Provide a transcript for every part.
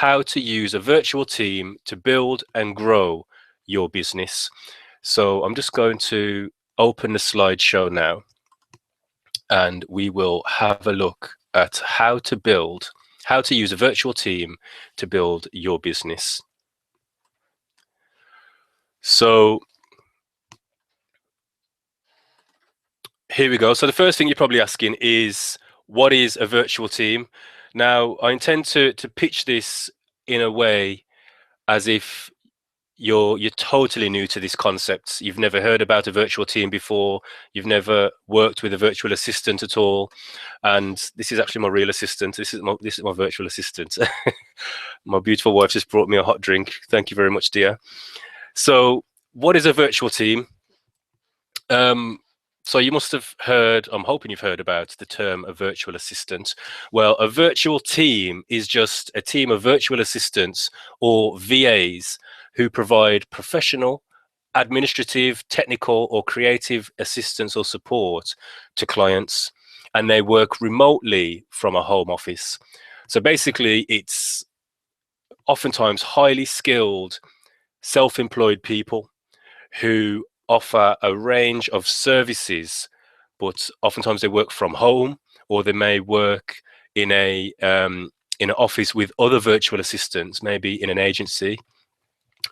how to use a virtual team to build and grow your business. So I'm just going to open the slideshow now, and we will have a look at how to use a virtual team to build your business. So here we go. So the first thing you're probably asking is, what is a virtual team? Now, I intend to pitch this in a way as if you're totally new to this concept. You've never heard about a virtual team before. You've never worked with a virtual assistant at all. And this is actually my real assistant. This is my virtual assistant. My beautiful wife just brought me a hot drink. Thank you very much, dear. So what is a virtual team? So you must have heard, I'm hoping you've heard about the term a virtual assistant. Well, a virtual team is just a team of virtual assistants or VAs who provide professional, administrative, technical, or creative assistance or support to clients, and they work remotely from a home office. So basically, it's oftentimes highly skilled, self-employed people who offer a range of services, but oftentimes they work from home, or they may work in an office with other virtual assistants, maybe in an agency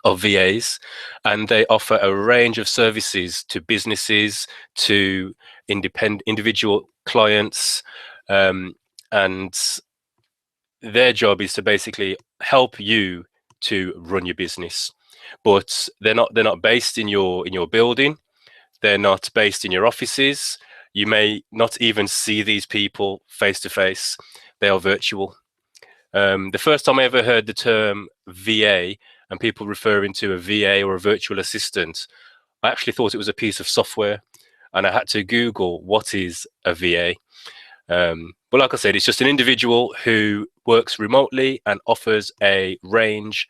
of VAs, and they offer a range of services to businesses, to individual clients, and their job is to basically help you to run your business. But they're not based in your building. They're not based in your offices. You may not even see these people face to face. They are virtual. The first time I ever heard the term VA and people referring to a VA or a virtual assistant, I actually thought it was a piece of software, and I had to Google what is a VA. But like I said, it's just an individual who works remotely and offers a range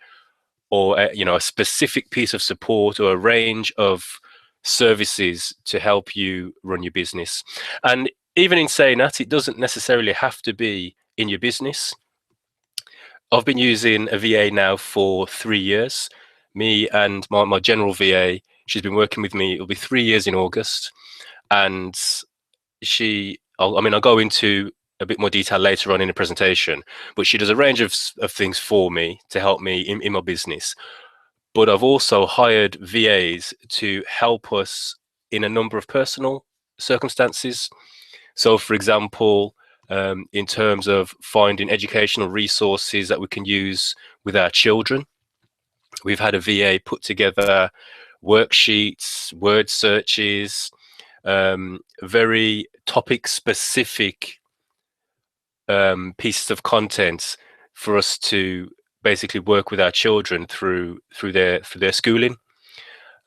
or a specific piece of support or a range of services to help you run your business. And even in saying that, it doesn't necessarily have to be in your business. I've been using a VA now for 3 years. Me and my general VA, she's been working with me. It'll be 3 years in August. And I'll go into a bit more detail later on in the presentation, but she does a range of things for me to help me in my business. But I've also hired VAs to help us in a number of personal circumstances. So for example, in terms of finding educational resources that we can use with our children, we've had a VA put together worksheets, word searches, very topic specific pieces of content for us to basically work with our children through their schooling.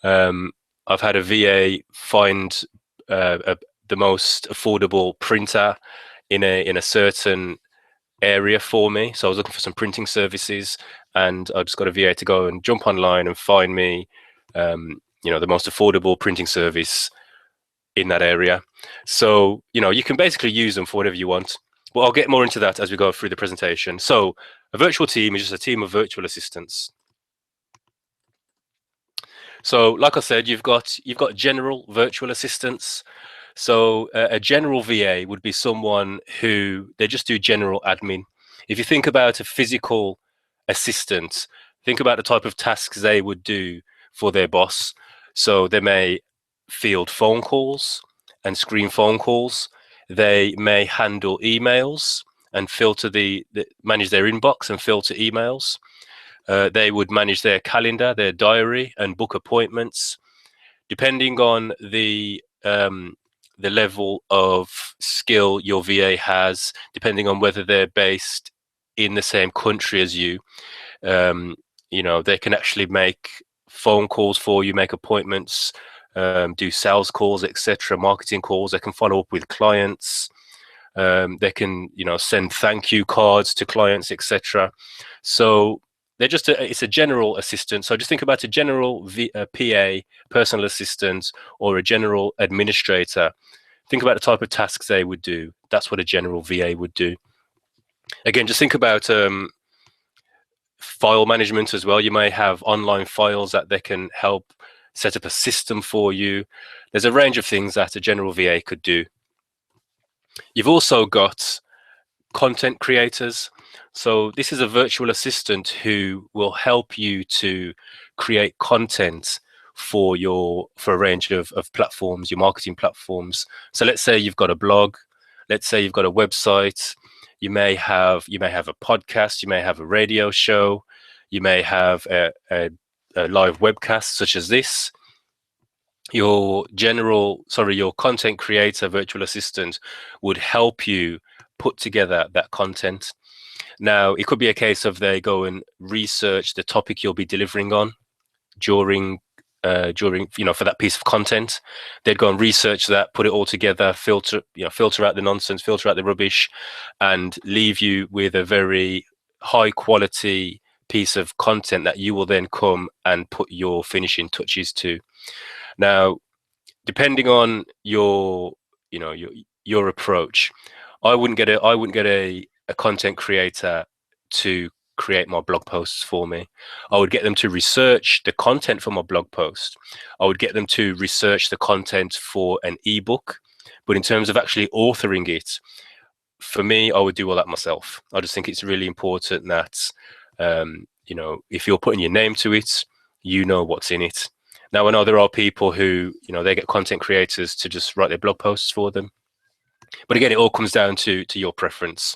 I've had a VA find the most affordable printer in a certain area for me. So I was looking for some printing services, and I just got a VA to go and jump online and find me the most affordable printing service in that area. So you can basically use them for whatever you want. But I'll get more into that as we go through the presentation. So a virtual team is just a team of virtual assistants. So like I said, you've got general virtual assistants. So a general VA would be someone who they just do general admin. If you think about a physical assistant, think about the type of tasks they would do for their boss. So they may field phone calls and screen phone calls. They may handle emails and manage their inbox and filter emails. They would manage their calendar, their diary, and book appointments. Depending on the level of skill your VA has, depending on whether they're based in the same country as you, they can actually make phone calls for you, make appointments, do sales calls, etc., marketing calls. They can follow up with clients. They can, send thank you cards to clients, etc. So they're just it's a general assistant. So just think about a general PA, personal assistant, or a general administrator. Think about the type of tasks they would do. That's what a general VA would do. Again, just think about file management as well. You may have online files that they can help set up a system for you. There's a range of things that a general VA could do. You've also got content creators. So this is a virtual assistant who will help you to create content for a range of platforms, your marketing platforms. So let's say you've got a blog, let's say you've got a website, you may have a podcast, you may have a radio show, you may have a live webcast such as this. Your content creator virtual assistant would help you put together that content. Now, it could be a case of they go and research the topic you'll be delivering on during for that piece of content. They'd go and research that, put it all together, filter out the nonsense, filter out the rubbish, and leave you with a very high quality piece of content that you will then come and put your finishing touches to. Now, depending on your approach, I wouldn't get a content creator to create my blog posts for me. I would get them to research the content for my blog post. I would get them to research the content for an ebook. But in terms of actually authoring it, for me, I would do all that myself. I just think it's really important that if you're putting your name to it, you know what's in it. Now, I know there are people who, they get content creators to just write their blog posts for them. But again, it all comes down to your preference.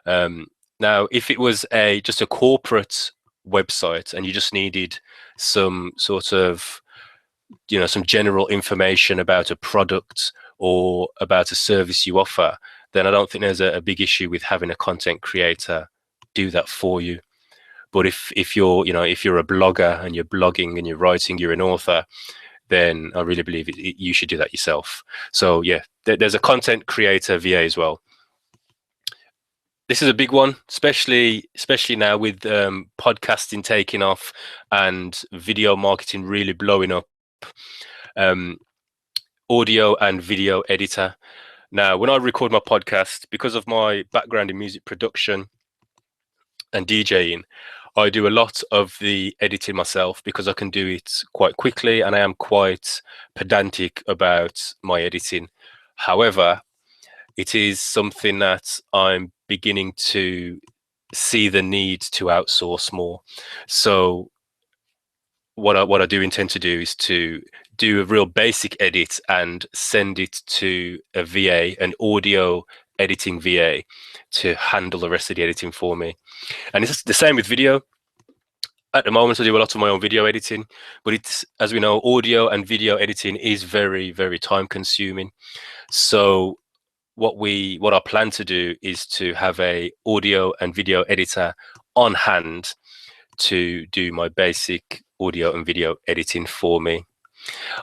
Now, if it was just a corporate website and you just needed some sort of, some general information about a product or about a service you offer, then I don't think there's a big issue with having a content creator do that for you. But if you're a blogger and you're blogging and you're writing, you're an author, then I really believe you should do that yourself. So yeah, there's a content creator VA as well. This is a big one, especially now with podcasting taking off and video marketing really blowing up. Audio and video editor. Now, when I record my podcast, because of my background in music production and DJing, I do a lot of the editing myself because I can do it quite quickly and I am quite pedantic about my editing. However, it is something that I'm beginning to see the need to outsource more. So what I do intend to do is to do a real basic edit and send it to a VA, an audio editing VA, to handle the rest of the editing for me. And it's the same with video. At the moment, I do a lot of my own video editing, but it's, as we know, audio and video editing is very, very time consuming. So what I plan to do is to have a audio and video editor on hand to do my basic audio and video editing for me.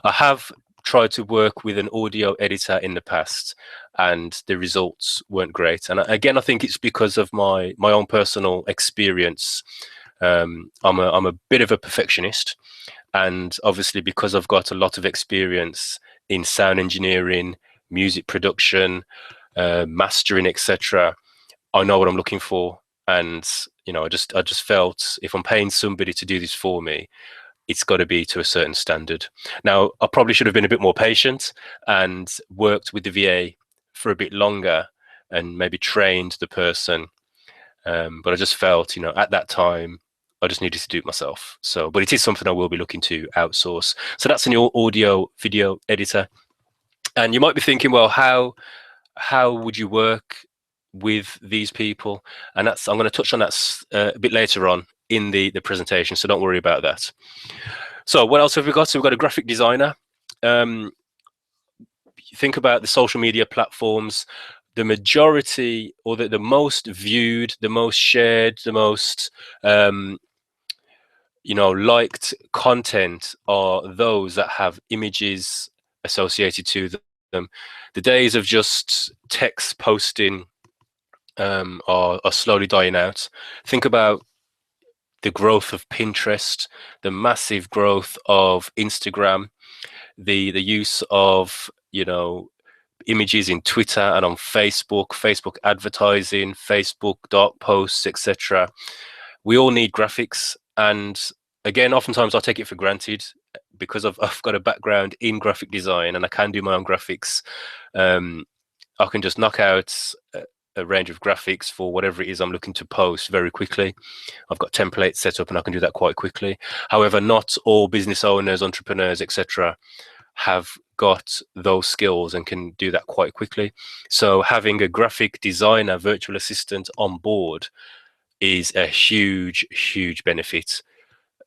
I have tried to work with an audio editor in the past and the results weren't great. And again, I think it's because of my own personal experience. I'm a bit of a perfectionist, and obviously because I've got a lot of experience in sound engineering, music production, mastering, etc., I know what I'm looking for. And I just felt if I'm paying somebody to do this for me, it's got to be to a certain standard. Now, I probably should have been a bit more patient and worked with the VA for a bit longer and maybe trained the person. But I just felt, at that time, I just needed to do it myself. So, but it is something I will be looking to outsource. So that's an audio video editor. And you might be thinking, well, how would you work with these people? And I'm going to touch on that a bit later on in the presentation, so don't worry about that. So what else have we got? So we've got a graphic designer. Think about the social media platforms. The majority, or the most viewed, the most shared, the most liked content are those that have images associated to them. The days of just text posting are slowly dying out. Think about the growth of Pinterest, the massive growth of Instagram, the use of images in Twitter and on Facebook advertising, Facebook dark posts, etc. We all need graphics, and again, oftentimes I take it for granted because I've got a background in graphic design and I can do my own graphics. I can just knock out a range of graphics for whatever it is I'm looking to post very quickly. I've got templates set up and I can do that quite quickly. However, not all business owners, entrepreneurs, etc., have got those skills and can do that quite quickly. So having a graphic designer virtual assistant on board is a huge, huge benefit.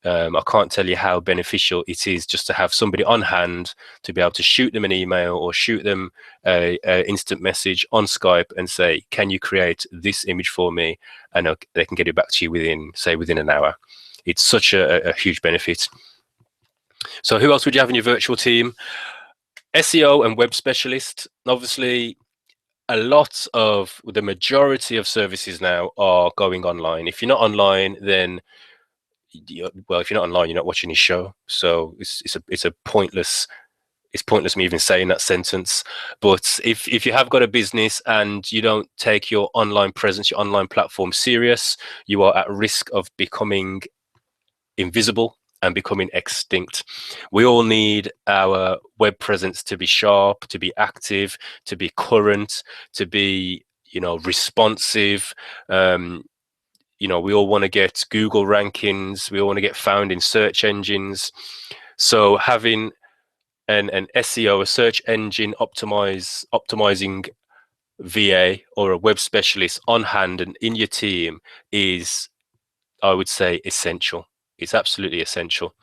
I can't tell you how beneficial it is just to have somebody on hand to be able to shoot them an email or shoot them a instant message on Skype and say, can you create this image for me? And they can get it back to you within an hour. It's such a huge benefit. So who else would you have in your virtual team? SEO and web specialist. Obviously, the majority of services now are going online. If you're not online, then if you're not online, you're not watching his show. So it's pointless me even saying that sentence. But if you have got a business and you don't take your online presence, your online platform serious, you are at risk of becoming invisible and becoming extinct. We all need our web presence to be sharp, to be active, to be current, to be responsive. We all want to get Google rankings. We all want to get found in search engines. So having an SEO, a search engine optimizing VA or a web specialist on hand and in your team is, I would say, essential. It's absolutely essential.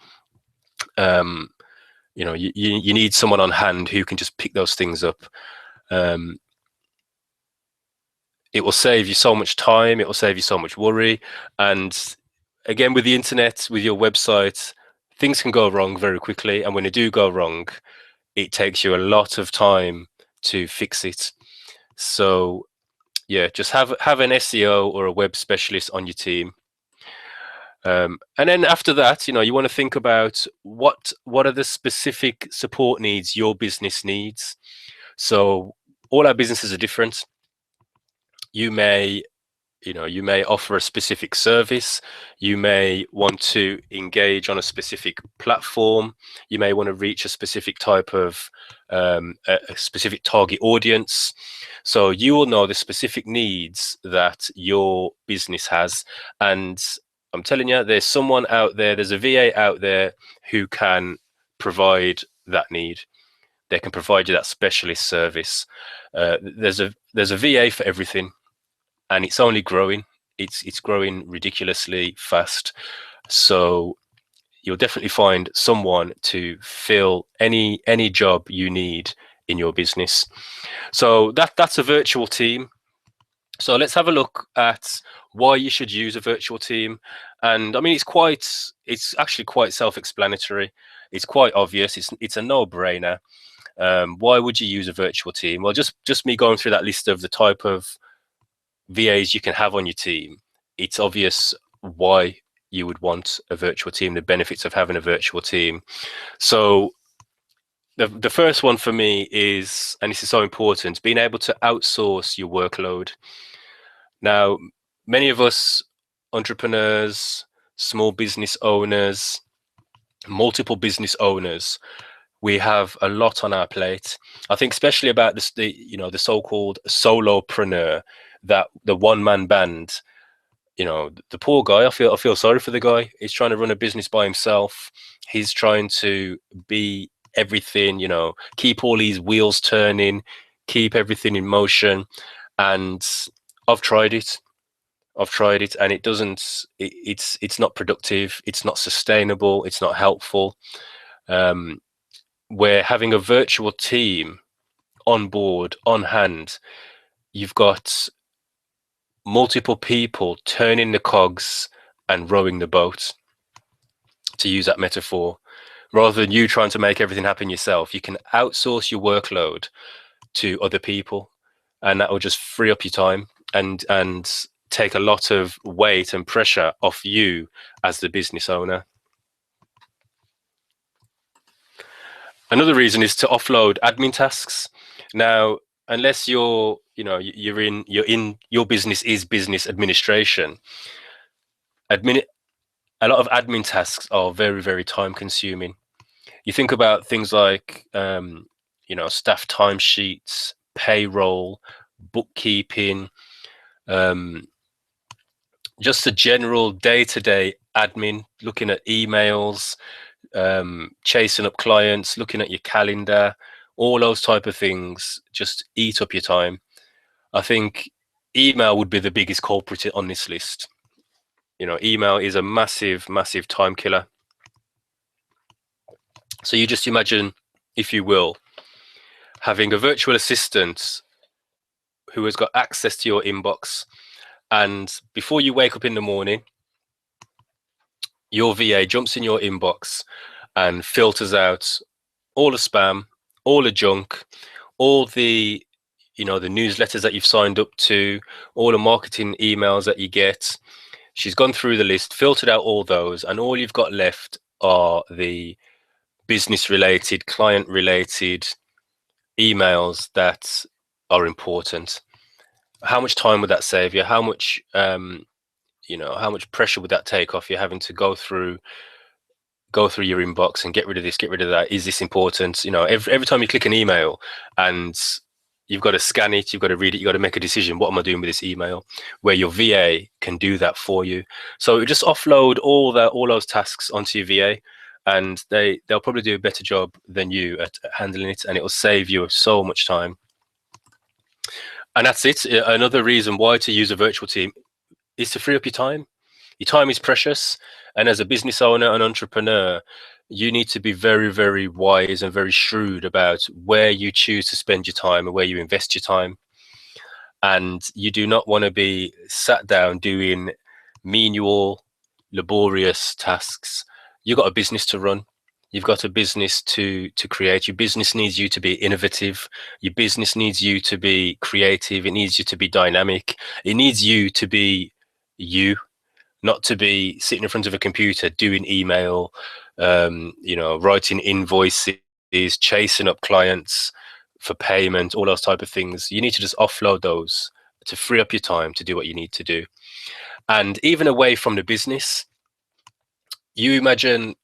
You need someone on hand who can just pick those things up. It will save you so much time. It will save you so much worry. And again, with the internet, with your website, things can go wrong very quickly. And when they do go wrong, it takes you a lot of time to fix it. So yeah, just have an SEO or a web specialist on your team. And then after that, you want to think about what are the specific support needs your business needs. So all our businesses are different. You may offer a specific service. You may want to engage on a specific platform. You may want to reach a specific type of a specific target audience. So you will know the specific needs that your business has. And I'm telling you, there's someone out there, there's a VA out there who can provide that need. They can provide you that specialist service. There's a VA for everything. And it's only growing. It's growing ridiculously fast. So you'll definitely find someone to fill any job you need in your business. So that's a virtual team. So let's have a look at why you should use a virtual team. And I mean, it's actually quite self-explanatory. It's quite obvious. It's a no-brainer. Why would you use a virtual team? Well, just me going through that list of the type of VAs you can have on your team, it's obvious why you would want a virtual team, the benefits of having a virtual team. So the first one for me is, and this is so important, being able to outsource your workload. Now, many of us entrepreneurs, small business owners, multiple business owners, we have a lot on our plate. I think especially about the so-called solopreneur, that the one-man band. The poor guy, I feel sorry for the guy. He's trying to run a business by himself. He's trying to be everything, keep all these wheels turning, keep everything in motion. And I've tried it and it doesn't, it's not productive. It's not sustainable. It's not helpful. Where having a virtual team on board, on hand, you've got multiple people turning the cogs and rowing the boat, to use that metaphor. Rather than you trying to make everything happen yourself, you can outsource your workload to other people, and that will just free up your time and take a lot of weight and pressure off you as the business owner. Another reason is to offload admin tasks. Now, unless you're in your business is business administration, admin a lot of admin tasks are very, very time consuming. You think about things like staff timesheets, payroll, bookkeeping, um, just the general day-to-day admin, looking at emails, chasing up clients, looking at your calendar, all those type of things just eat up your time. I think email would be the biggest culprit on this list. Email is a massive, massive time killer. So you just imagine, if you will, having a virtual assistant who has got access to your inbox, and before you wake up in the morning, your VA jumps in your inbox and filters out all the spam, all the junk, all the the newsletters that you've signed up to, all the marketing emails that you get. She's gone through the list, filtered out all those, and all you've got left are the business related, client related emails that are important. How much time would that save you? How much how much pressure would that take off you, having to go through your inbox and get rid of this, get rid of that? Is this important? Every time you click an email and you've got to scan it, you've got to read it, you've got to make a decision. What am I doing with this email? Where your VA can do that for you. So just offload all those tasks onto your VA, and they'll probably do a better job than you at handling it, and it will save you so much time. And that's it. Another reason why to use a virtual team is to free up your time. Your time is precious, and as a business owner and entrepreneur, you need to be very, very wise and very shrewd about where you choose to spend your time and where you invest your time. And you do not want to be sat down doing menial, laborious tasks. You've got a business to run. You've got a business to create. Your business needs you to be innovative. Your business needs you to be creative. It needs you to be dynamic. It needs you to be you, not to be sitting in front of a computer doing email, writing invoices, chasing up clients for payment, all those type of things. You need to just offload those to free up your time to do what you need to do. And even away from the business, you imagine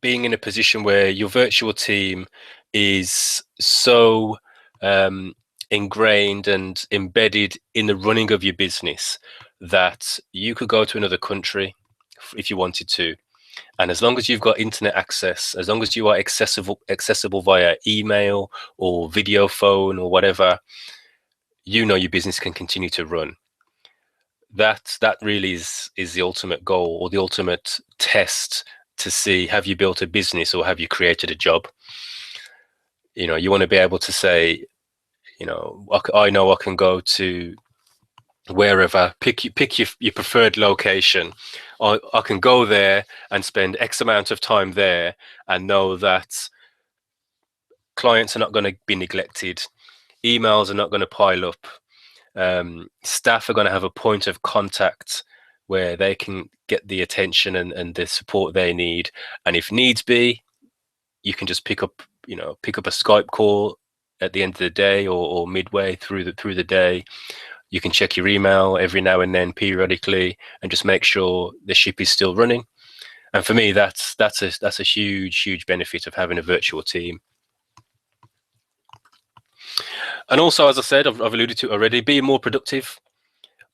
being in a position where your virtual team is so ingrained and embedded in the running of your business that you could go to another country if you wanted to. And as long as you've got internet access, as long as you are accessible via email or video phone or whatever, your business can continue to run. That really is the ultimate goal, or the ultimate test to see, have you built a business or have you created a job? You want to be able to say, I know I can go to wherever, pick your preferred location. I can go there and spend X amount of time there and know that clients are not going to be neglected, emails are not going to pile up, staff are going to have a point of contact where they can get the attention and the support they need. And if needs be, you can just pick up a Skype call at the end of the day or midway through the day. You can check your email every now and then, periodically, and just make sure the ship is still running. And for me, that's a huge benefit of having a virtual team. And also, as I said, I've alluded to it already, being more productive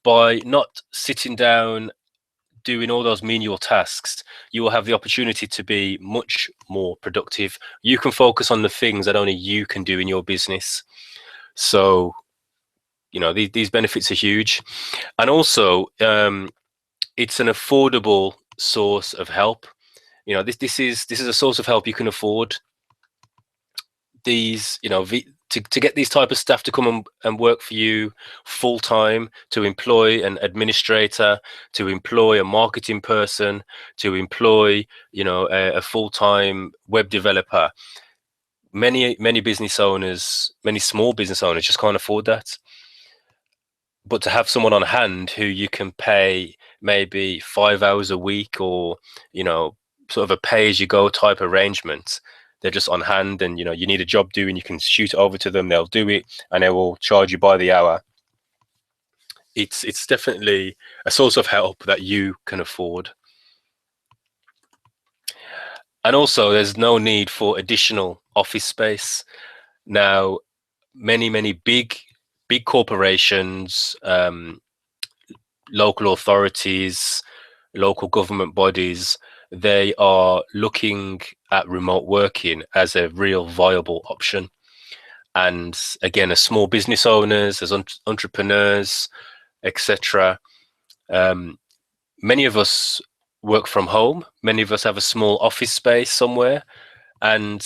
by not sitting down doing all those menial tasks. You will have the opportunity to be much more productive. You can focus on the things that only you can do in your business. So these benefits are huge. And also it's an affordable source of help. This is a source of help you can afford. These to get these type of staff to come and work for you full time, to employ an administrator, to employ a marketing person, to employ a full-time web developer. Many business owners, many small business owners just can't afford that. But to have someone on hand who you can pay maybe 5 hours a week, or sort of a pay-as-you-go type arrangement, they're just on hand, and you need a job doing, you can shoot it over to them, they'll do it, and they will charge you by the hour. it's definitely a source of help that you can afford. And also, there's no need for additional office space. Now, many big corporations, local authorities, local government bodies, they are looking at remote working as a real viable option. And again, as small business owners, as entrepreneurs, etc., many of us work from home. Many of us have a small office space somewhere, and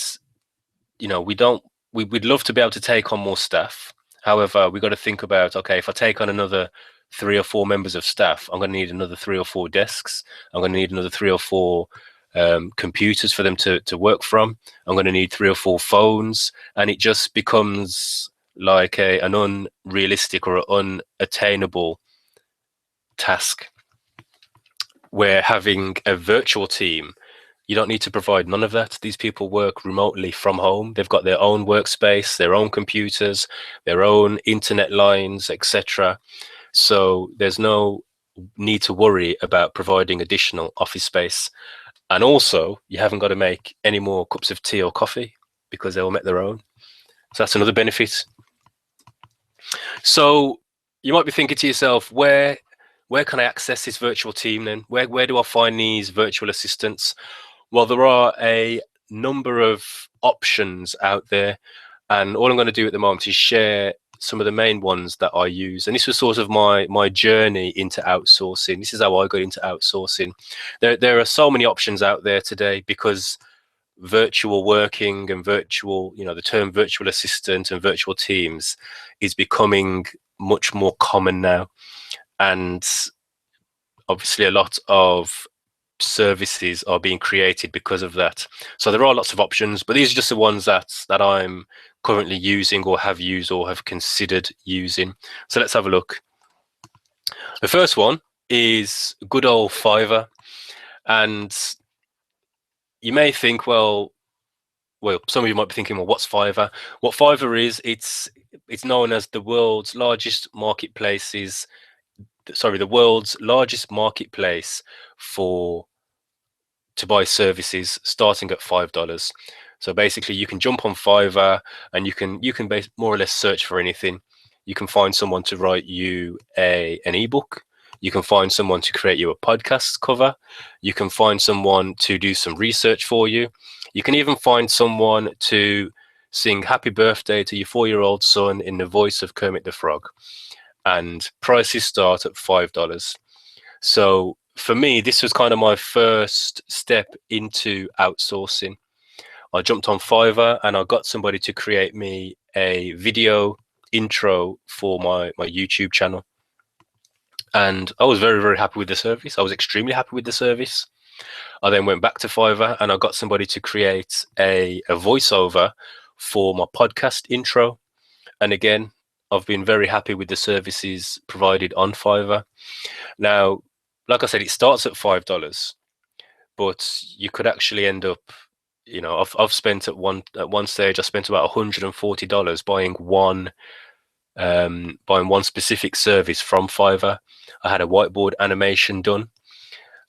we don't. We'd love to be able to take on more staff. However, we got to think about, okay, if I take on another 3 or 4 members of staff, I'm going to need another 3 or 4 desks. I'm going to need another 3 or 4 computers for them to work from. I'm going to need 3 or 4 phones, and it just becomes like an unrealistic or unattainable task. Where having a virtual team, you don't need to provide none of that. These people work remotely from home. They've got their own workspace, their own computers, their own internet lines, etc. So there's no need to worry about providing additional office space. And also, you haven't got to make any more cups of tea or coffee because they'll make their own. So that's another benefit. So you might be thinking to yourself, where can I access this virtual team then? Where do I find these virtual assistants? Well, there are a number of options out there, and all I'm going to do at the moment is share some of the main ones that I use. And this was sort of my journey into outsourcing. This is how I got into outsourcing. There are so many options out there today because virtual working and virtual, the term virtual assistant and virtual teams is becoming much more common now. And obviously a lot of services are being created because of that. So there are lots of options, but these are just the ones that I'm currently using or have used or have considered using. So let's have a look. The first one is good old Fiverr. And you may think, well, some of you might be thinking, well, what's Fiverr? What Fiverr is, it's known as the world's largest marketplace to buy services starting at $5. So basically, you can jump on Fiverr and you can more or less search for anything. You can find someone to write you an ebook. You can find someone to create you a podcast cover. You can find someone to do some research for you. You can even find someone to sing happy birthday to your 4-year-old son in the voice of Kermit the Frog. And prices start at $5. So for me, this was kind of my first step into outsourcing. I jumped on Fiverr and I got somebody to create me a video intro for my YouTube channel. And I was very, very happy with the service. I was extremely happy with the service. I then went back to Fiverr and I got somebody to create a voiceover for my podcast intro. And again, I've been very happy with the services provided on Fiverr. Now, like I said, it starts at $5, but you could actually end up, I've spent at one stage, I spent about $140 buying one specific service from Fiverr. I had a whiteboard animation done,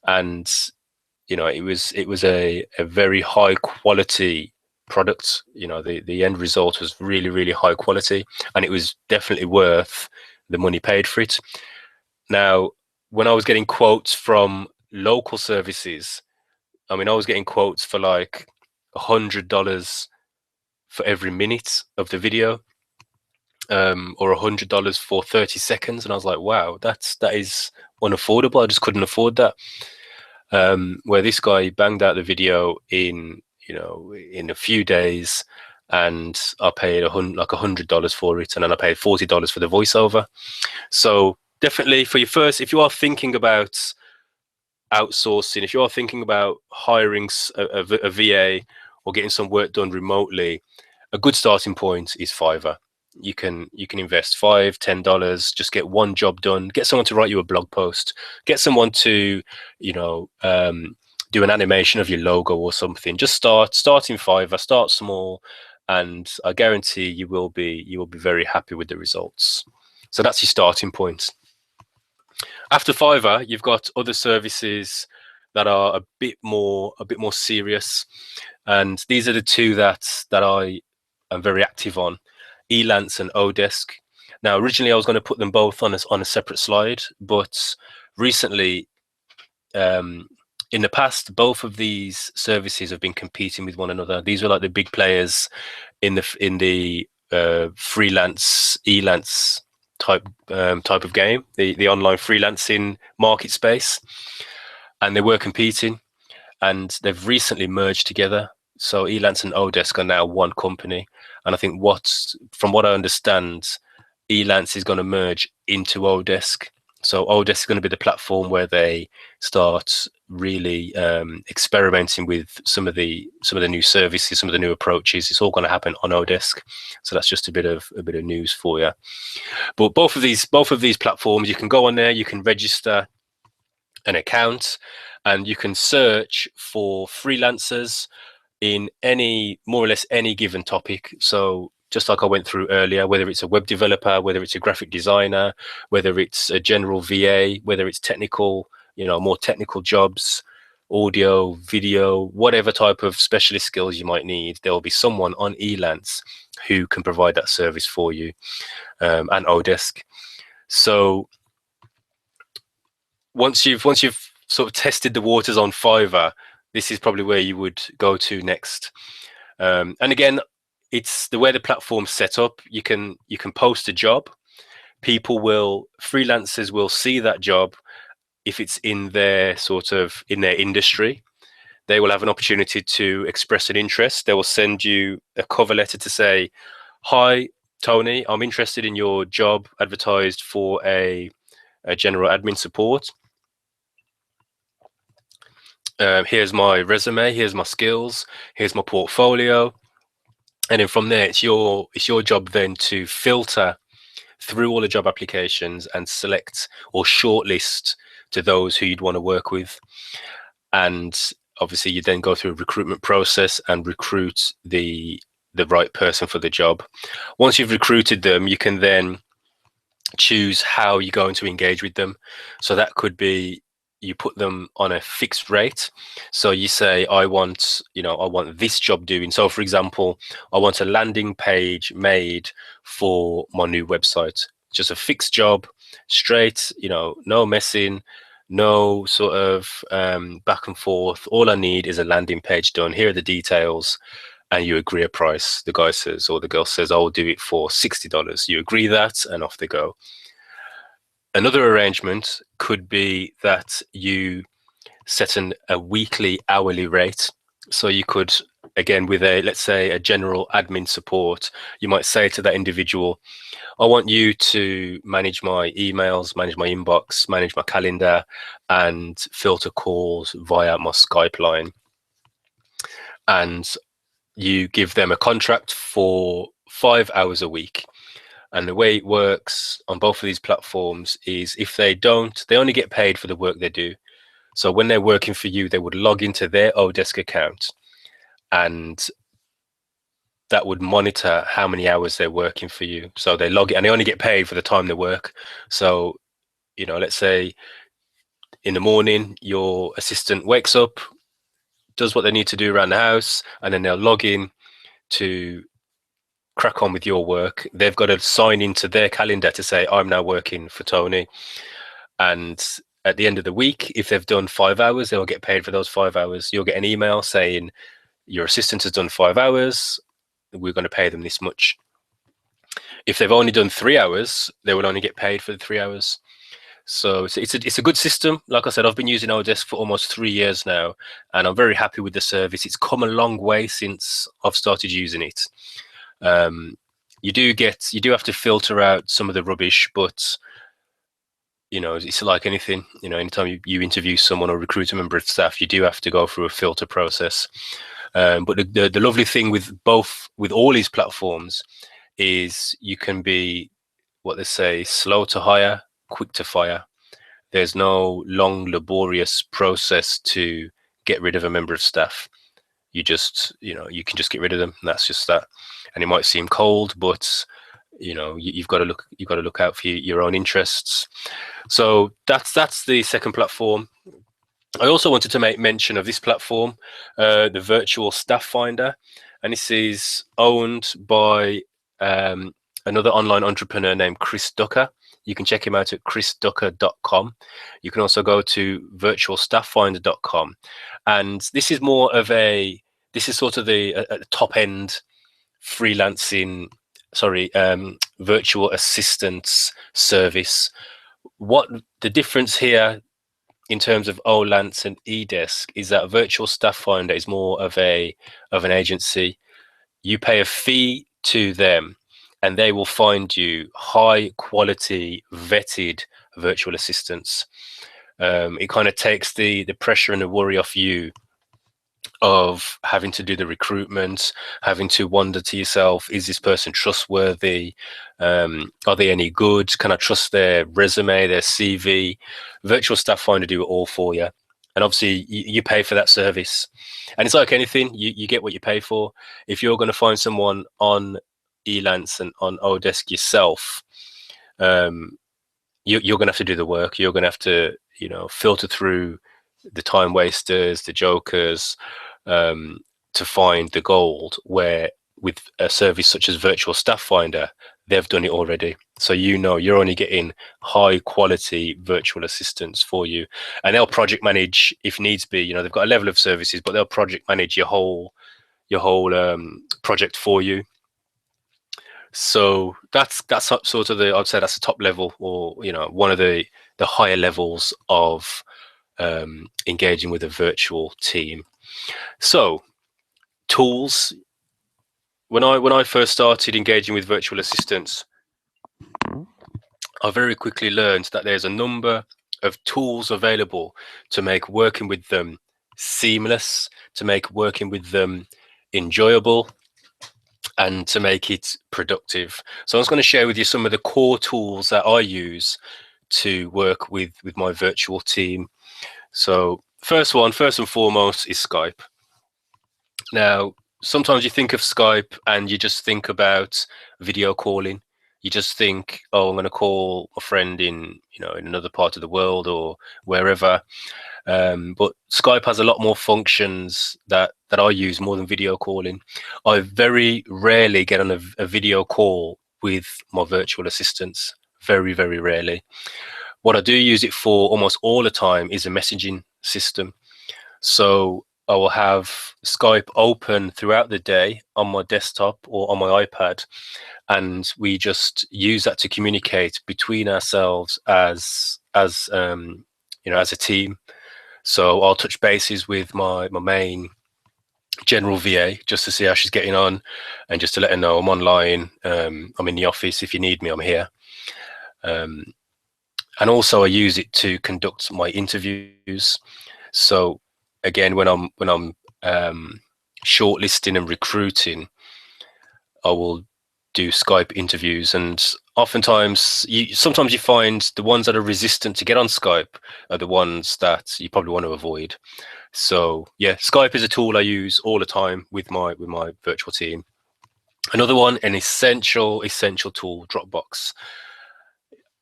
and it was a very high quality product. The end result was really, really high quality, and it was definitely worth the money paid for it. Now, when I was getting quotes from local services, I was getting quotes for like $100 for every minute of the video, or $100 for 30 seconds. And I was like, wow, that is unaffordable. I just couldn't afford that. Where this guy banged out the video in a few days, and I paid $100 for it, and then I paid $40 for the voiceover. So definitely if you are thinking about outsourcing, if you are thinking about hiring a VA or getting some work done remotely, a good starting point is Fiverr. You can invest $5, $10, just get one job done, get someone to write you a blog post, get someone to, do an animation of your logo or something. Just start in Fiverr, start small, and I guarantee you will be very happy with the results. So that's your starting point. After Fiverr, you've got other services that are a bit more serious, and these are the two that I am very active on: Elance and Odesk. Now, originally I was going to put them both on a separate slide, but recently, in the past, both of these services have been competing with one another. These were like the big players in the freelance Elance type of game, the online freelancing market space, and they were competing, and they've recently merged together. So Elance and Odesk are now one company, and I think from what I understand, Elance is going to merge into Odesk. So Odesk is going to be the platform where they start really experimenting with some of the new services, some of the new approaches. It's all going to happen on Odesk. So that's just a bit of news for you. But both of these platforms, you can go on there, you can register an account, and you can search for freelancers in more or less any given topic. So just like I went through earlier, whether it's a web developer, whether it's a graphic designer, whether it's a general VA, whether it's technical, more technical jobs, audio, video, whatever type of specialist skills you might need, there will be someone on Elance who can provide that service for you, and Odesk. So once you've sort of tested the waters on Fiverr, this is probably where you would go to next. And again, it's the way the platform's set up. You can post a job. Freelancers will see that job if it's in their industry. They will have an opportunity to express an interest. They will send you a cover letter to say, "Hi, Tony, I'm interested in your job advertised for a general admin support. Here's my resume, here's my skills, here's my portfolio." And then from there, it's your job then to filter through all the job applications and select or shortlist to those who you'd want to work with. And obviously you then go through a recruitment process and recruit the right person for the job. Once you've recruited them, you can then choose how you're going to engage with them. So that could be, you put them on a fixed rate. So you say, I want this job doing. So for example, I want a landing page made for my new website. Just a fixed job, straight, no messing, no sort of back and forth. All I need is a landing page done. Here are the details. And you agree a price. The guy says, or the girl says, I'll do it for $60. You agree that, and off they go. Another arrangement could be that you set a weekly hourly rate. So you could, again, with let's say a general admin support, you might say to that individual, I want you to manage my emails, manage my inbox, manage my calendar, and filter calls via my Skype line. And you give them a contract for 5 hours a week. And the way it works on both of these platforms is if they only get paid for the work they do. So when they're working for you, they would log into their Odesk account, and that would monitor how many hours they're working for you. So they log it, and they only get paid for the time they work. So, let's say in the morning, your assistant wakes up, does what they need to do around the house, and then they'll log in to crack on with your work. They've got to sign into their calendar to say, I'm now working for Tony. And at the end of the week, if they've done 5 hours, they'll get paid for those 5 hours. You'll get an email saying your assistant has done 5 hours. We're going to pay them this much. If they've only done 3 hours, they will only get paid for the 3 hours. So it's a good system. Like I said, I've been using Odesk for almost 3 years now, and I'm very happy with the service. It's come a long way since I've started using it. You do have to filter out some of the rubbish, but it's like anything. Anytime you interview someone or recruit a member of staff, you do have to go through a filter process. But the lovely thing with all these platforms is you can be, what they say, slow to hire, quick to fire. There's no long, laborious process to get rid of a member of staff. You can just get rid of them, and that's just that. And it might seem cold, but you've got to look out for your own interests. So that's the second platform. I also wanted to make mention of this platform, the Virtual Staff Finder, and this is owned by another online entrepreneur named Chris Ducker. You can check him out at chrisducker.com. You can also go to virtualstafffinder.com, and this is sort of the top end freelancing, virtual assistance service. What the difference here in terms of Olance and eDesk is that Virtual Staff Finder is more of an agency. You pay a fee to them, and they will find you high quality vetted virtual assistants. It kind of takes the pressure and the worry off you of having to do the recruitment, having to wonder to yourself, is this person trustworthy? Are they any good? Can I trust their resume, their CV? Virtual Staff Finder do it all for you. And obviously you pay for that service. And it's like anything, you get what you pay for. If you're going to find someone on Elance and on Odesk yourself, you're going to have to do the work. You're going to have to, filter through the time wasters, the jokers, to find the gold, where with a service such as Virtual Staff Finder, they've done it already. So you're only getting high quality virtual assistants for you, and they'll project manage if needs be. They've got a level of services, but they'll project manage your whole project for you. So that's sort of I'd say that's the top level, or one of the higher levels of engaging with a virtual team. So tools. When I first started engaging with virtual assistants, I very quickly learned that there's a number of tools available to make working with them seamless, to make working with them enjoyable, and to make it productive. So I was going to share with you some of the core tools that I use to work with my virtual team. So first and foremost is Skype. Now, sometimes you think of Skype and you just think about video calling. You just think, oh, I'm going to call a friend in another part of the world or wherever. But Skype has a lot more functions that I use more than video calling. I very rarely get on a video call with my virtual assistants. Very, very rarely. What I do use it for almost all the time is a messaging system. So I will have Skype open throughout the day on my desktop or on my iPad, and we just use that to communicate between ourselves as a team. So I'll touch bases with my main general VA just to see how she's getting on, and just to let her know I'm online. I'm in the office. If you need me, I'm here. And also I use it to conduct my interviews. So again, when I'm shortlisting and recruiting, I will do Skype interviews, and oftentimes sometimes you find the ones that are resistant to get on Skype are the ones that you probably want to avoid. So yeah, Skype is a tool I use all the time with my virtual team. Another one, an essential tool, Dropbox.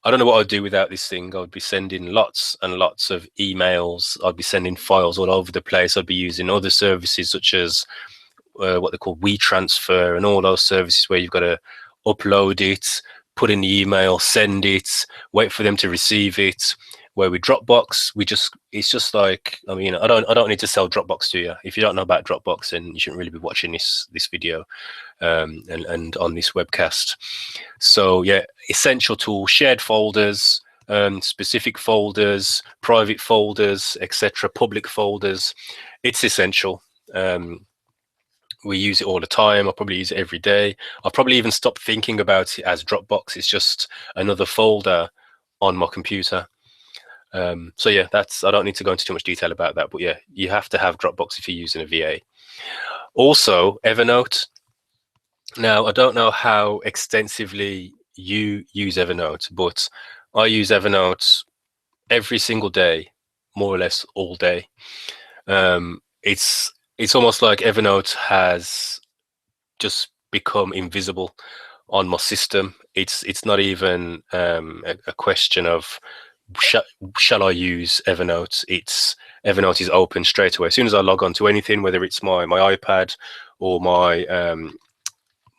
I don't know what I'd do without this thing. I would be sending lots and lots of emails. I'd be sending files all over the place. I'd be using other services such as what they call WeTransfer and all those services where you've got to upload it, put in the email, send it, wait for them to receive it. Where with Dropbox, it's just like, I don't need to sell Dropbox to you. If you don't know about Dropbox, then you shouldn't really be watching this video and on this webcast. So yeah, essential tool, shared folders, specific folders, private folders, etc., public folders. It's essential. We use it all the time. I probably use it every day. I'll probably even stop thinking about it as Dropbox. It's just another folder on my computer. So yeah, I don't need to go into too much detail about that, but yeah, you have to have Dropbox if you're using a VA. Also, Evernote. Now, I don't know how extensively you use Evernote, but I use Evernote every single day, more or less all day. It's almost like Evernote has just become invisible. on my system. It's not even a question of shall I use Evernote. It's Evernote is open straight away as soon as I log on to anything, whether it's my iPad or my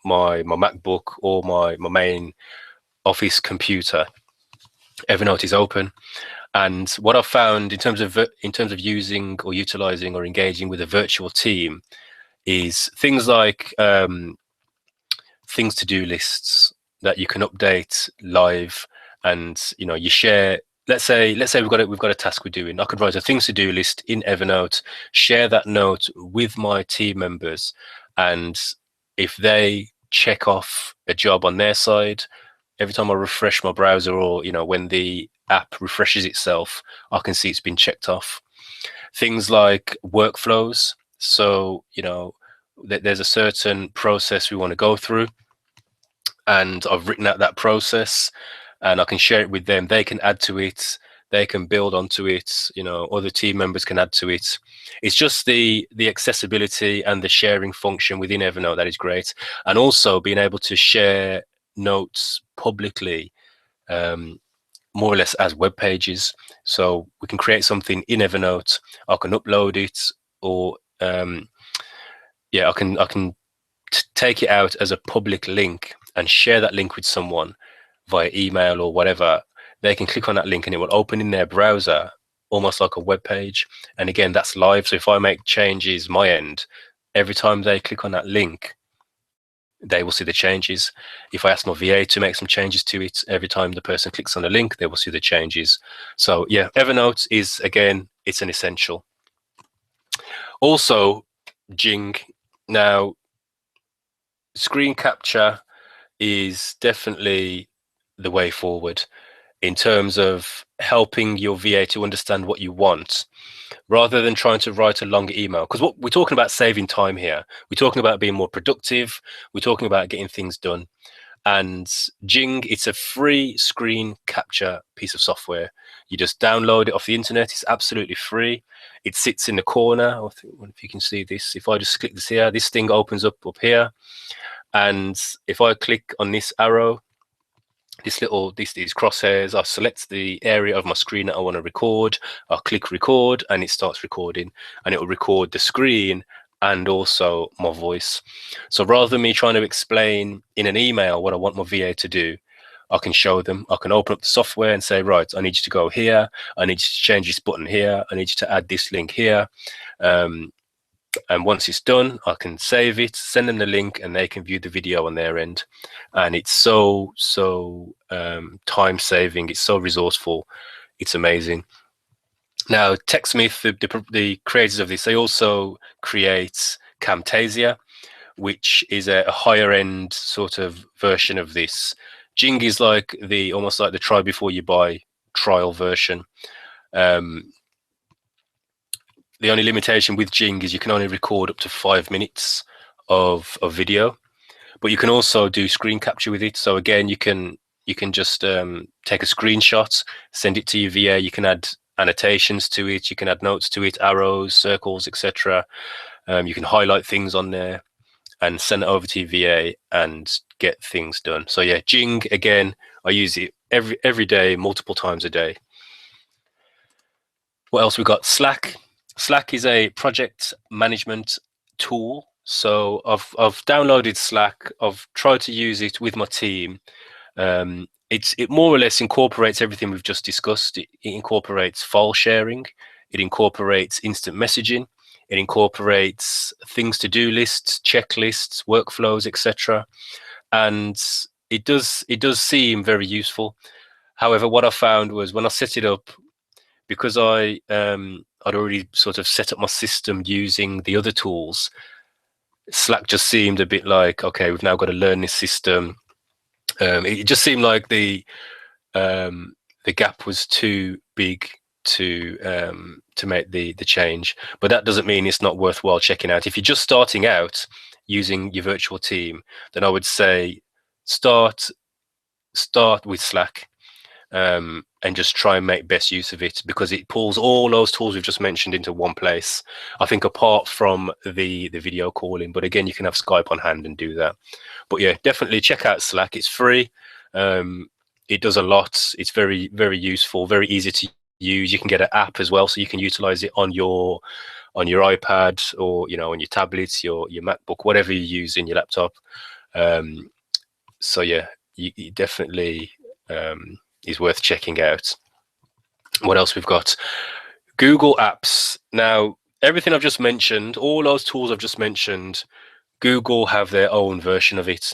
my MacBook or my main office computer. Evernote is open. And what I've found in terms of using or utilizing or engaging with a virtual team is things like things to do lists that you can update live, and you share. Let's say we've got a task we're doing. I could write a things to do list in Evernote, share that note with my team members, and if they check off a job on their side, every time I refresh my browser, or when the app refreshes itself, I can see it's been checked off. Things like workflows. So there's a certain process we want to go through, and I've written out that process, and I can share it with them. They can add to it. They can build onto it. Other team members can add to it. It's just the accessibility and the sharing function within Evernote that is great, and also being able to share notes publicly, more or less as web pages. So we can create something in Evernote. I can upload it, or I can take it out as a public link and share that link with someone via email or whatever. They can click on that link and it will open in their browser almost like a web page. And again, that's live. So if I make changes my end, every time they click on that link, they will see the changes. If I ask my VA to make some changes to it, every time the person clicks on the link, they will see the changes. So yeah, Evernote is, again, it's an essential. Also, Jing. Now, screen capture is definitely the way forward in terms of helping your VA to understand what you want, rather than trying to write a longer email. Because what we're talking about, saving time here. We're talking about being more productive. We're talking about getting things done. And Jing, it's a free screen capture piece of software. You just download it off the internet. It's absolutely free. It sits in the corner. I wonder if you can see this. If I just click this here, this thing opens up here. And if I click on this arrow, these crosshairs, I select the area of my screen that I want to record. I'll click record, and it starts recording, and it will record the screen and also my voice. So rather than me trying to explain in an email what I want my VA to do, I can show them. I can open up the software and say, right, I need you to go here. I need you to change this button here. I need you to add this link here. And once it's done, I can save it, send them the link, and they can view the video on their end. And it's so time saving. It's so resourceful. It's amazing. Now, TechSmith, the creators of this, they also create Camtasia, which is a higher end sort of version of this. Jing is like almost like the try before you buy trial version. The only limitation with Jing is you can only record up to 5 minutes of video, but you can also do screen capture with it. So again, you can just take a screenshot, send it to your VA. You can add annotations to it. You can add notes to it, arrows, circles, etc. You can highlight things on there and send it over to your VA and get things done. So yeah, Jing, again, I use it every day, multiple times a day. What else we got? Slack. Slack is a project management tool. So I've downloaded Slack. I've tried to use it with my team. It more or less incorporates everything we've just discussed. It incorporates file sharing. It incorporates instant messaging. It incorporates things to do lists, checklists, workflows, etc. And it does seem very useful. However, what I found was when I set it up, because I'd already sort of set up my system using the other tools, Slack just seemed a bit like, okay, we've now got to learn this system. It just seemed like the gap was too big to make the change. But that doesn't mean it's not worthwhile checking out. If you're just starting out using your virtual team, then I would say start with Slack. and just try and make best use of it, because it pulls all those tools we've just mentioned into one place. I think apart from the video calling, but again, you can have Skype on hand and do that. But yeah, definitely check out Slack. It's free. It does a lot. It's very, very useful, very easy to use. You can get an app as well, so you can utilize it on your iPad, or on your tablets, your MacBook, whatever you use in your laptop. So yeah, you definitely is worth checking out. What else we've got? Google Apps. Now, everything I've just mentioned, all those tools I've just mentioned, Google have their own version of it.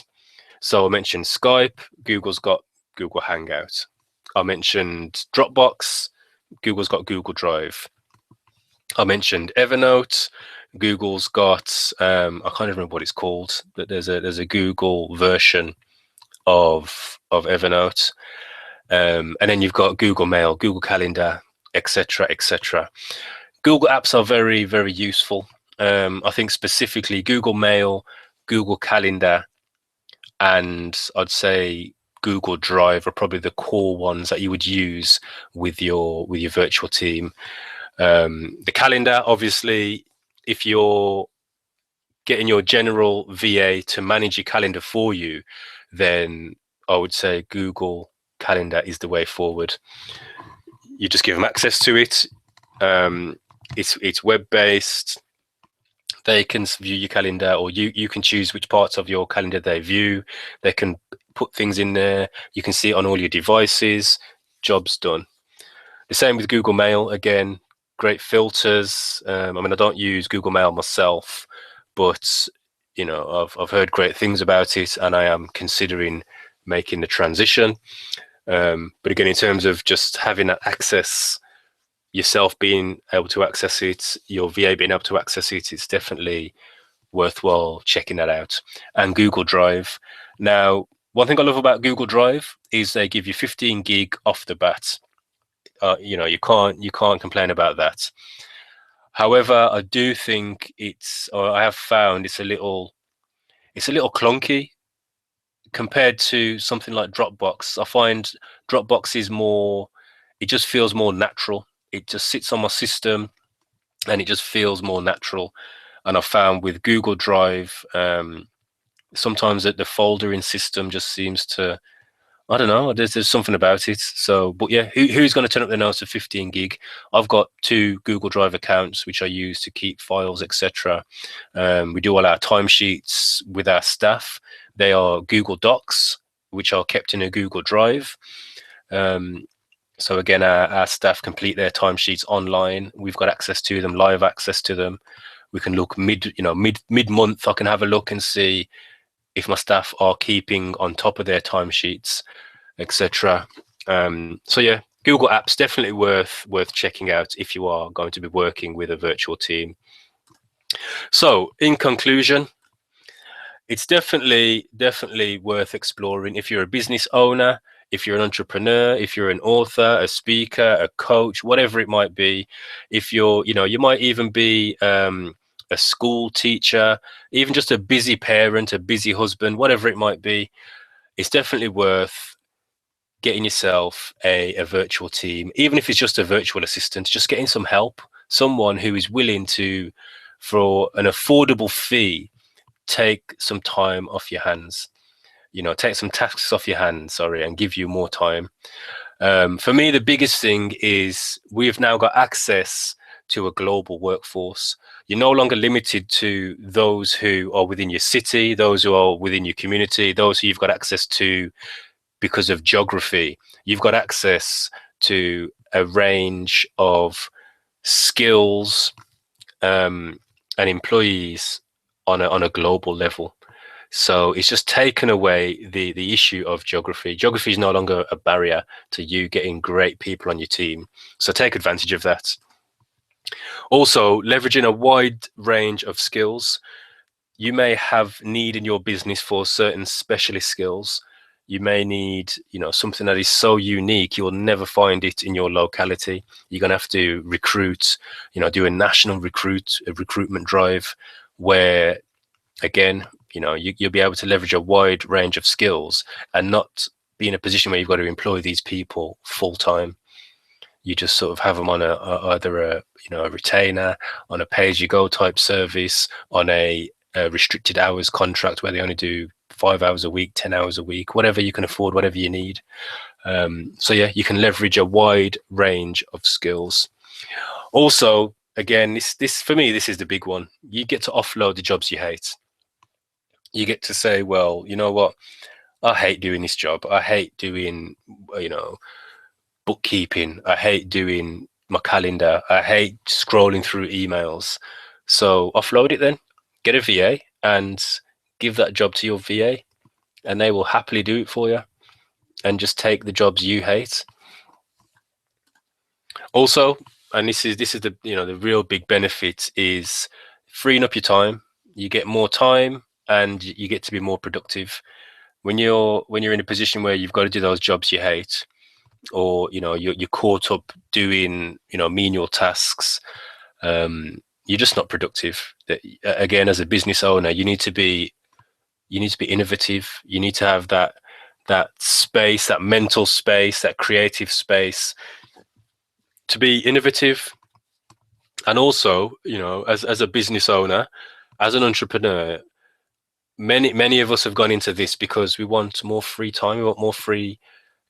So I mentioned Skype, Google's got Google Hangout. I mentioned Dropbox, Google's got Google Drive. I mentioned Evernote, Google's got I can't even remember what it's called, but there's a Google version of Evernote. And then you've got Google Mail, Google Calendar, etc., etc. Google Apps are very, very useful. I think specifically Google Mail, Google Calendar, and I'd say Google Drive are probably the core ones that you would use with your virtual team. The calendar, obviously, if you're getting your general VA to manage your calendar for you, then I would say Google Calendar is the way forward. You just give them access to it. It's web-based. They can view your calendar, or you can choose which parts of your calendar they view. They can put things in there. You can see it on all your devices. Job's done. The same with Google Mail. Again, great filters. I mean, I don't use Google Mail myself, but I've heard great things about it, and I am considering making the transition. But again, in terms of just having that access, yourself being able to access it, your VA being able to access it, it's definitely worthwhile checking that out. And Google Drive. Now, one thing I love about Google Drive is they give you 15 gig off the bat. You can't complain about that. However, I do think I have found it's a little clunky compared to something like Dropbox. I find Dropbox is more, it just feels more natural. It just sits on my system and it just feels more natural. And I found with Google Drive, sometimes the foldering system just seems to, I don't know, there's something about it. So, but yeah, who's going to turn up their nose to 15 gig? I've got 2 Google Drive accounts, which I use to keep files, etc. We do all our timesheets with our staff. They are Google Docs, which are kept in a Google Drive. So again, our staff complete their timesheets online. We've got access to them, live access to them. We can look mid-month. I can have a look and see if my staff are keeping on top of their timesheets, etc. So yeah, Google Apps definitely worth checking out if you are going to be working with a virtual team. So in conclusion, it's definitely worth exploring if you're a business owner, if you're an entrepreneur, if you're an author, a speaker, a coach, whatever it might be. If you're, you might even be a school teacher, even just a busy parent, a busy husband, whatever it might be, it's definitely worth getting yourself a virtual team, even if it's just a virtual assistant, just getting some help, someone who is willing to, for an affordable fee, take some time off your hands, take some tasks off your hands, sorry, and give you more time. For me, the biggest thing is we've now got access to a global workforce. You're no longer limited to those who are within your city, those who are within your community, those who you've got access to because of geography. You've got access to a range of skills and employees on a global level. So it's just taken away the issue of geography. Geography is no longer a barrier to you getting great people on your team. So take advantage of that. Also, leveraging a wide range of skills. You may have need in your business for certain specialist skills. You may need, something that is so unique, you'll never find it in your locality. You're going to have to recruit, do a national recruitment drive where, again, you'll be able to leverage a wide range of skills and not be in a position where you've got to employ these people full time. You just sort of have them on either a a retainer, on a pay-as-you-go type service, on a restricted hours contract where they only do 5 hours a week, 10 hours a week, whatever you can afford, whatever you need. So yeah, you can leverage a wide range of skills. Also, again, this for me, this is the big one. You get to offload the jobs you hate. You get to say, well, you know what? I hate doing this job. I hate doing, bookkeeping. I hate doing my calendar. I hate scrolling through emails. So offload it then. Get a VA and give that job to your VA, and they will happily do it for you. And just take the jobs you hate. Also, and this is the the real big benefit is freeing up your time. You get more time and you get to be more productive. When you're in a position where you've got to do those jobs you hate, or you're caught up doing menial tasks, you're just not productive. Again, as a business owner, you need to be innovative. You need to have that space, that mental space, that creative space to be innovative. And also, as a business owner, as an entrepreneur, many of us have gone into this because we want more free time. We want more free,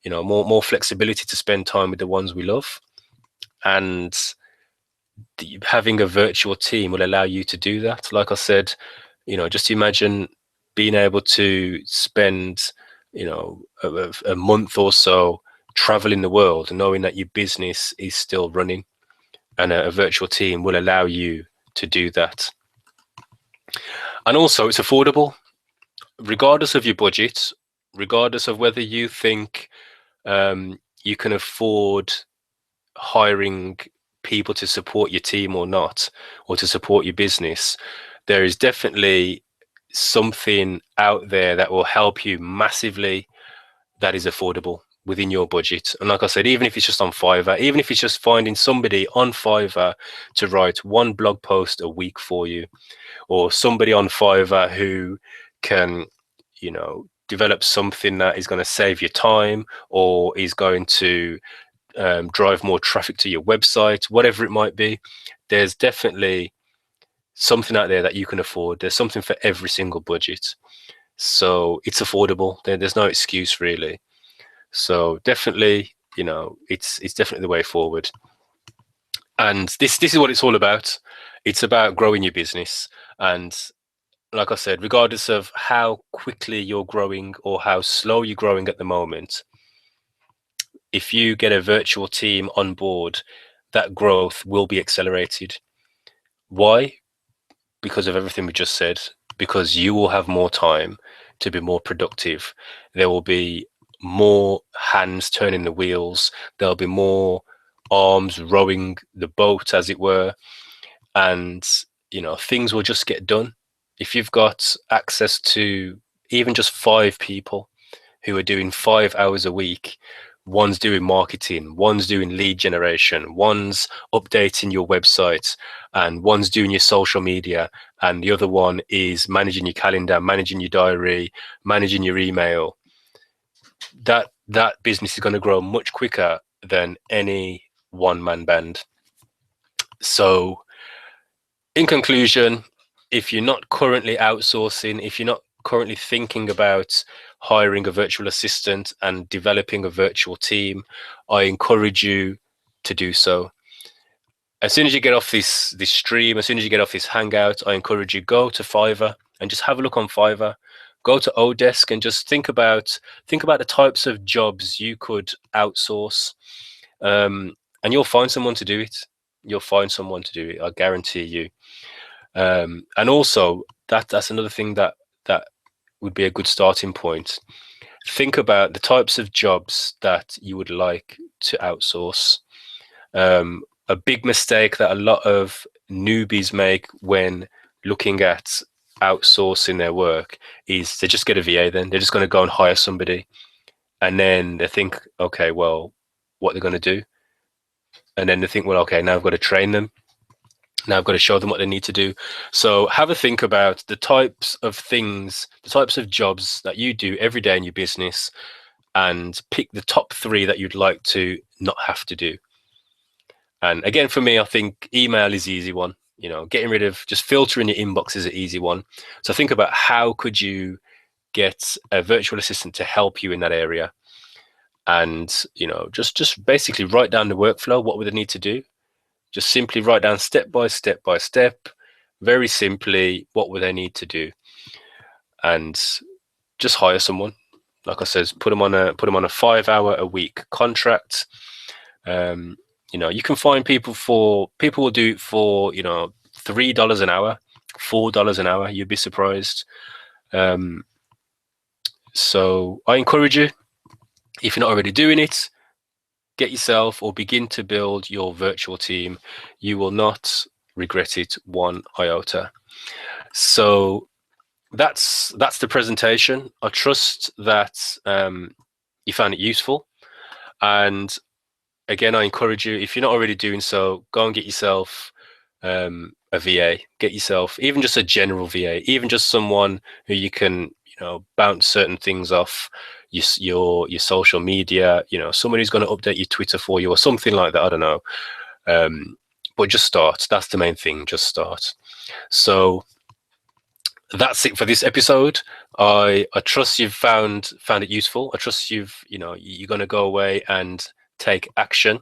more flexibility to spend time with the ones we love. And having a virtual team will allow you to do that. Like I said, just imagine being able to spend, a month or so traveling the world, knowing that your business is still running, and a virtual team will allow you to do that. And also, it's affordable, regardless of your budget, regardless of whether you think you can afford hiring people to support your team or not, or to support your business. There is definitely something out there that will help you massively, that is affordable within your budget. And like I said, even if it's just on Fiverr, even if it's just finding somebody on Fiverr to write one blog post a week for you, or somebody on Fiverr who can, develop something that is going to save you time, or is going to drive more traffic to your website, whatever it might be. There's definitely something out there that you can afford. There's something for every single budget. So it's affordable. There's no excuse really. So definitely, it's definitely the way forward. And this is what it's all about. It's about growing your business. And like I said, regardless of how quickly you're growing or how slow you're growing at the moment, if you get a virtual team on board, that growth will be accelerated. Why? Because of everything we just said. Because you will have more time to be more productive. There will be more hands turning the wheels. There'll be more arms rowing the boat, as it were. And, things will just get done. If you've got access to even just 5 people who are doing 5 hours a week, one's doing marketing, one's doing lead generation, one's updating your website, and one's doing your social media, and the other one is managing your calendar, managing your diary, managing your email, that business is going to grow much quicker than any one-man band. So in conclusion, if you're not currently outsourcing, if you're not currently thinking about hiring a virtual assistant and developing a virtual team, I encourage you to do so. As soon as you get off this stream, as soon as you get off this hangout, I encourage you, go to Fiverr and just have a look on Fiverr. Go to Odesk and just think about the types of jobs you could outsource, and you'll find someone to do it. You'll find someone to do it, I guarantee you. And also, that's another thing that would be a good starting point. Think about the types of jobs that you would like to outsource. A big mistake that a lot of newbies make when looking at outsourcing their work is they just get a VA. Then they're just going to go and hire somebody, and then they think, okay, well, what they're going to do, and then they think, well, okay, now I've got to train them. Now I've got to show them what they need to do. So have a think about the types of things, the types of jobs that you do every day in your business, and pick the top 3 that you'd like to not have to do. And again, for me, I think email is the easy one. You know, getting rid of, just filtering your inbox is an easy one. So think about how could you get a virtual assistant to help you in that area. And, you know, just basically write down the workflow. What would they need to do? Just simply write down step by step by step, very simply, what would they need to do? And just hire someone. Like I said, put them on a 5-hour-a-week contract. You know, you can find people will do it for, you know, $3 an hour, $4 an hour. You'd be surprised. So I encourage you, if you're not already doing it, get yourself or begin to build your virtual team. You will not regret it one iota. So that's the presentation. I trust that you found it useful. And again, I encourage you, if you're not already doing so, go and get yourself a VA. Get yourself even just a general VA, even just someone who you can, you know, bounce certain things off your social media. You know, someone who's going to update your Twitter for you or something like that. I don't know. But just start. That's the main thing. Just start. So that's it for this episode. I trust you've found it useful. I trust you're going to go away and take action.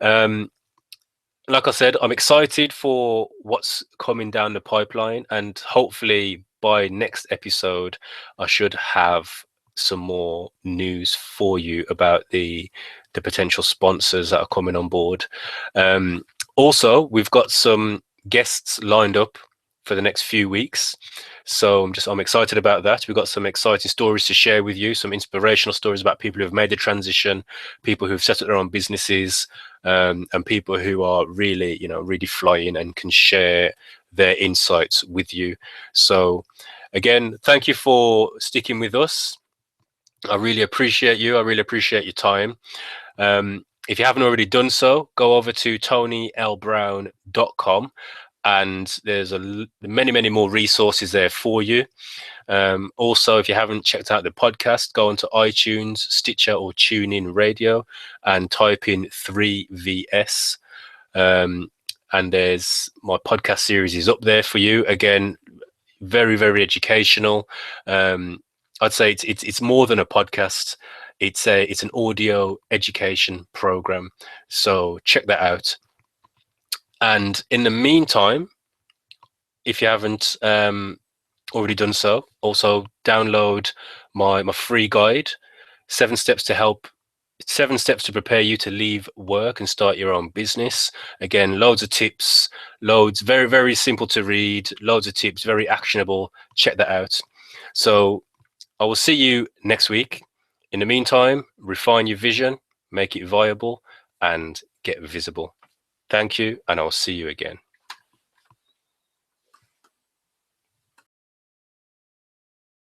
Like I said, I'm excited for what's coming down the pipeline, and hopefully by next episode I should have some more news for you about the potential sponsors that are coming on board. Also, we've got some guests lined up for the next few weeks, so I'm excited about that. We've got some exciting stories to share with you, some inspirational stories about people who have made the transition, people who've set up their own businesses, and people who are really, you know, really flying and can share their insights with you. So again, thank you for sticking with us. I really appreciate you. I really appreciate your time. If you haven't already done so, go over to tonylbrown.com. And there's many more resources there for you. Also, if you haven't checked out the podcast, go onto iTunes, Stitcher, or TuneIn Radio and type in 3VS. And there's my podcast series is up there for you. Again, very educational. I'd say it's more than a podcast. It's an audio education program. So check that out. And in the meantime, if you haven't already done so, also download my free guide, 7 steps to prepare you to leave work and start your own business. Again, loads of tips, very simple to read, loads of tips, very actionable. Check that out. So I will see you next week. In the meantime, refine your vision, make it viable, and get visible. Thank you, and I'll see you again.